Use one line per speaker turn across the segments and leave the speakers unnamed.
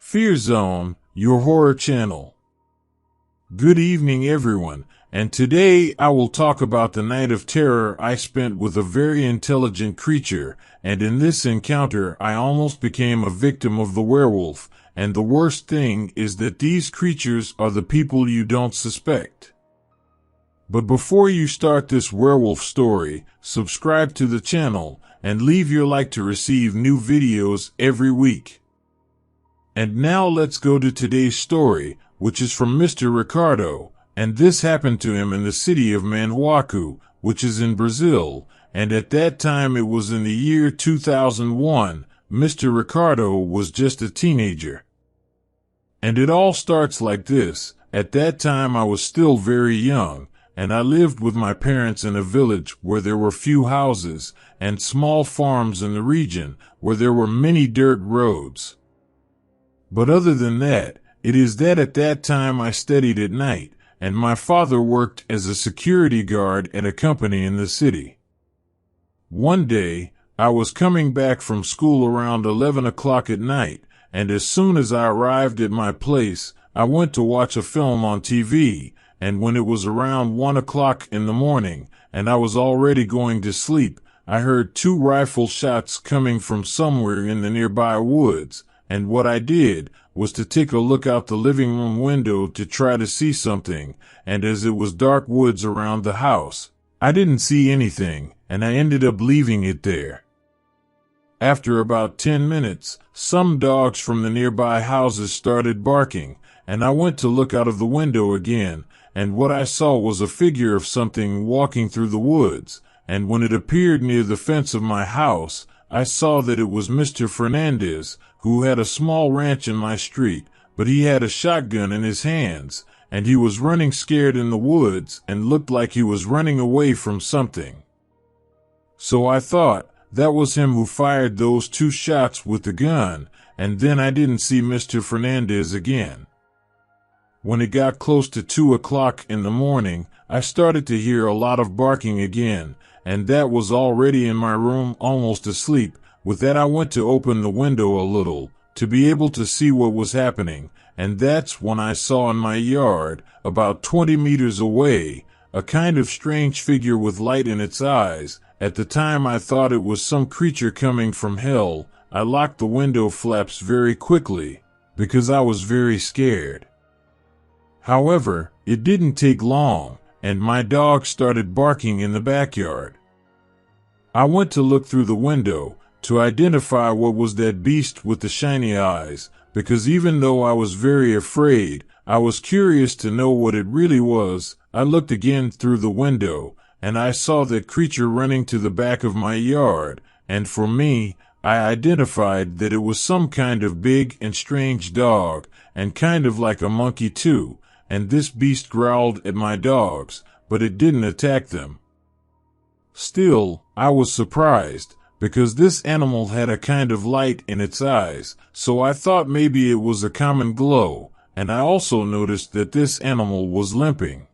Fear Zone, your horror channel. Good evening, everyone, and today I will talk about the night of terror I spent with a very intelligent creature, and in this encounter I almost became a victim of the werewolf, and the worst thing is that these creatures are the people you don't suspect. But before you start this werewolf story, subscribe to the channel, and leave your like to receive new videos every week. And now let's go to today's story, which is from Mr. Ricardo, and this happened to him in the city of Myuu, which is in Brazil, and at that time it was in the year 2001, Mr. Ricardo was just a teenager. And it all starts like this. At that time I was still very young, and I lived with my parents in a village where there were few houses, and small farms in the region, where there were many dirt roads. But other than that, it is that at that time I studied at night, and my father worked as a security guard at a company in the city. One day, I was coming back from school around 11 o'clock at night, and as soon as I arrived at my place, I went to watch a film on TV, and when it was around 1 o'clock in the morning, and I was already going to sleep, I heard 2 rifle shots coming from somewhere in the nearby woods, and what I did was to take a look out the living room window to try to see something, and as it was dark woods around the house, I didn't see anything, and I ended up leaving it there. After about 10 minutes, some dogs from the nearby houses started barking, and I went to look out of the window again, and what I saw was a figure of something walking through the woods, and when it appeared near the fence of my house, I saw that it was Mr. Fernandez, who had a small ranch in my street, but he had a shotgun in his hands, and he was running scared in the woods and looked like he was running away from something. So I thought that was him who fired those 2 shots with the gun, and then I didn't see Mr. Fernandez again. When it got close to 2 o'clock in the morning, I started to hear a lot of barking again, and that was already in my room almost asleep. With that I went to open the window a little, to be able to see what was happening, and that's when I saw in my yard, about 20 meters away, a kind of strange figure with light in its eyes. At the time I thought it was some creature coming from hell. I locked the window flaps very quickly, because I was very scared. However, it didn't take long, and my dog started barking in the backyard. I went to look through the window, to identify what was that beast with the shiny eyes, because even though I was very afraid, I was curious to know what it really was. I looked again through the window, and I saw that creature running to the back of my yard, and for me, I identified that it was some kind of big and strange dog, and kind of like a monkey too, and this beast growled at my dogs, but it didn't attack them. Still, I was surprised, because this animal had a kind of light in its eyes, so I thought maybe it was a common glow, and I also noticed that this animal was limping.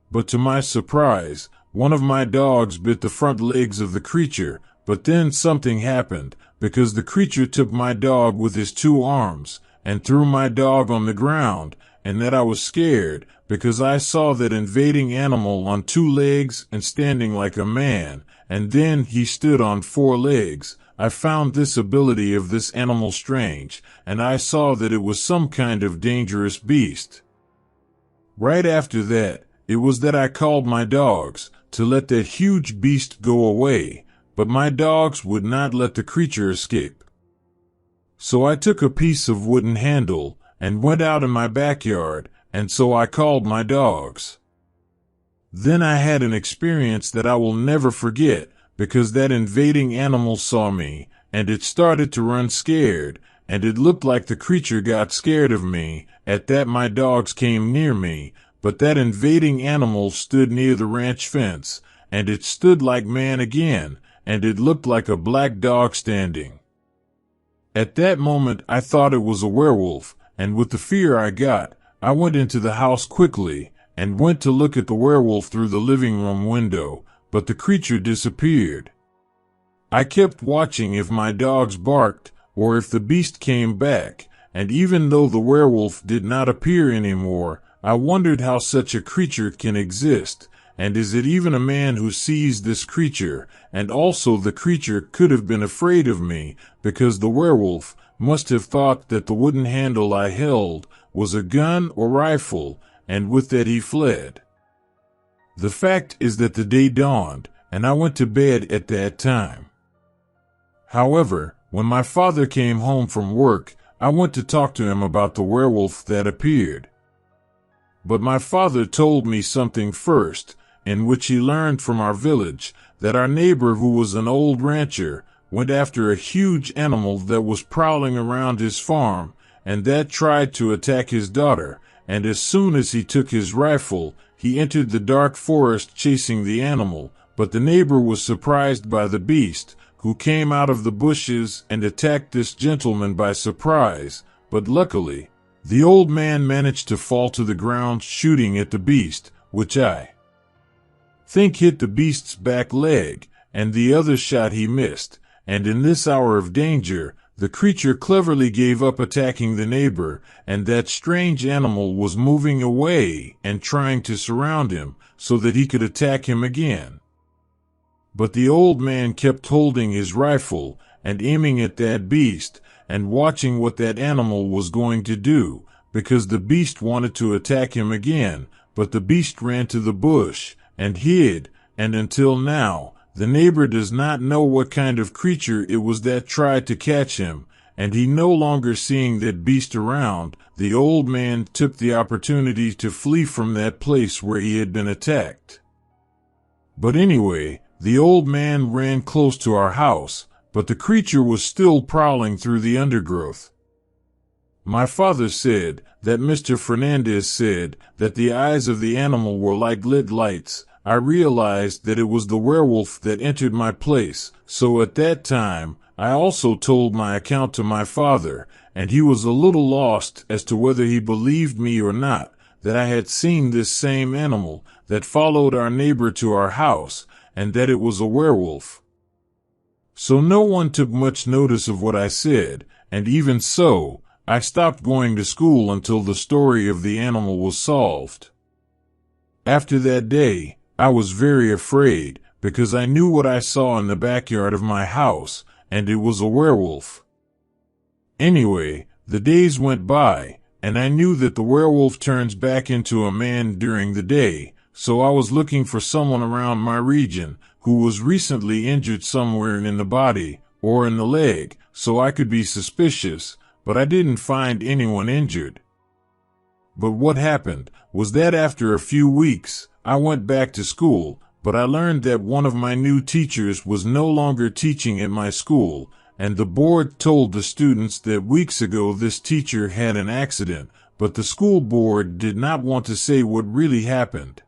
But to my surprise, one of my dogs bit the front legs of the creature, but then something happened, because the creature took my dog with his 2 arms, and threw my dog on the ground, and that I was scared, because I saw that invading animal on 2 legs and standing like a man, and then he stood on 4 legs. I found this ability of this animal strange, and I saw that it was some kind of dangerous beast. Right after that, it was that I called my dogs, to let that huge beast go away, but my dogs would not let the creature escape. So I took a piece of wooden handle, and went out in my backyard, and so I called my dogs. Then I had an experience that I will never forget, because that invading animal saw me, and it started to run scared, and it looked like the creature got scared of me. At that my dogs came near me, but that invading animal stood near the ranch fence, and it stood like man again, and it looked like a black dog standing. At that moment I thought it was a werewolf, and with the fear I got, I went into the house quickly, and went to look at the werewolf through the living room window, but the creature disappeared. I kept watching if my dogs barked, or if the beast came back, and even though the werewolf did not appear anymore, I wondered how such a creature can exist, and is it even a man who sees this creature, and also the creature could have been afraid of me, because the werewolf must have thought that the wooden handle I held was a gun or rifle, and with that he fled. The fact is that the day dawned, and I went to bed at that time. However, when my father came home from work, I went to talk to him about the werewolf that appeared. But my father told me something first, in which he learned from our village that our neighbor, who was an old rancher, went after a huge animal that was prowling around his farm, and that tried to attack his daughter, and as soon as he took his rifle, he entered the dark forest chasing the animal, but the neighbor was surprised by the beast, who came out of the bushes and attacked this gentleman by surprise, but luckily, the old man managed to fall to the ground shooting at the beast, which I think hit the beast's back leg, and the other shot he missed, and in this hour of danger, the creature cleverly gave up attacking the neighbor, and that strange animal was moving away and trying to surround him so that he could attack him again. But the old man kept holding his rifle and aiming at that beast and watching what that animal was going to do, because the beast wanted to attack him again, but the beast ran to the bush and hid, and until now, the neighbor does not know what kind of creature it was that tried to catch him, and he no longer seeing that beast around, the old man took the opportunity to flee from that place where he had been attacked. But anyway, the old man ran close to our house, but the creature was still prowling through the undergrowth. My father said that Mr. Fernandez said that the eyes of the animal were like lit lights. I realized that it was the werewolf that entered my place, so at that time, I also told my account to my father, and he was a little lost as to whether he believed me or not, that I had seen this same animal that followed our neighbor to our house, and that it was a werewolf. So no one took much notice of what I said, and even so, I stopped going to school until the story of the animal was solved. After that day, I was very afraid, because I knew what I saw in the backyard of my house, and it was a werewolf. Anyway, the days went by, and I knew that the werewolf turns back into a man during the day, so I was looking for someone around my region who was recently injured somewhere in the body or in the leg, so I could be suspicious, but I didn't find anyone injured. But what happened was that after a few weeks, I went back to school, but I learned that one of my new teachers was no longer teaching at my school, and the board told the students that weeks ago this teacher had an accident, but the school board did not want to say what really happened.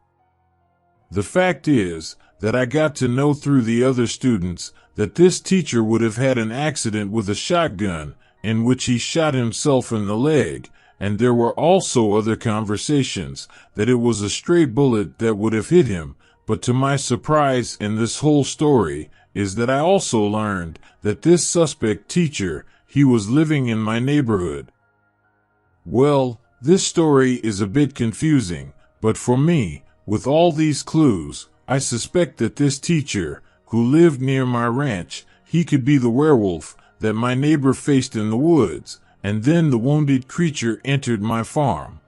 The fact is that I got to know through the other students that this teacher would have had an accident with a shotgun in which he shot himself in the leg, and there were also other conversations that it was a stray bullet that would have hit him, but to my surprise in this whole story is that I also learned that this suspect teacher, he was living in my neighborhood. Well, this story is a bit confusing, but for me, with all these clues, I suspect that this teacher, who lived near my ranch, he could be the werewolf that my neighbor faced in the woods, and then the wounded creature entered my farm.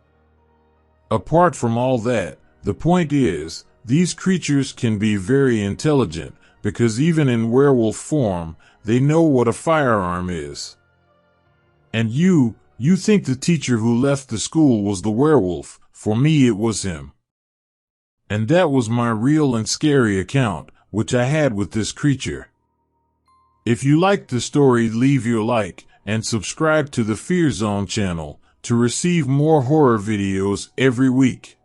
Apart from all that, the point is, these creatures can be very intelligent, because even in werewolf form, they know what a firearm is. And you think the teacher who left the school was the werewolf. For me it was him. And that was my real and scary account, which I had with this creature. If you liked the story, leave your like, and subscribe to the Fear Zone channel to receive more horror videos every week.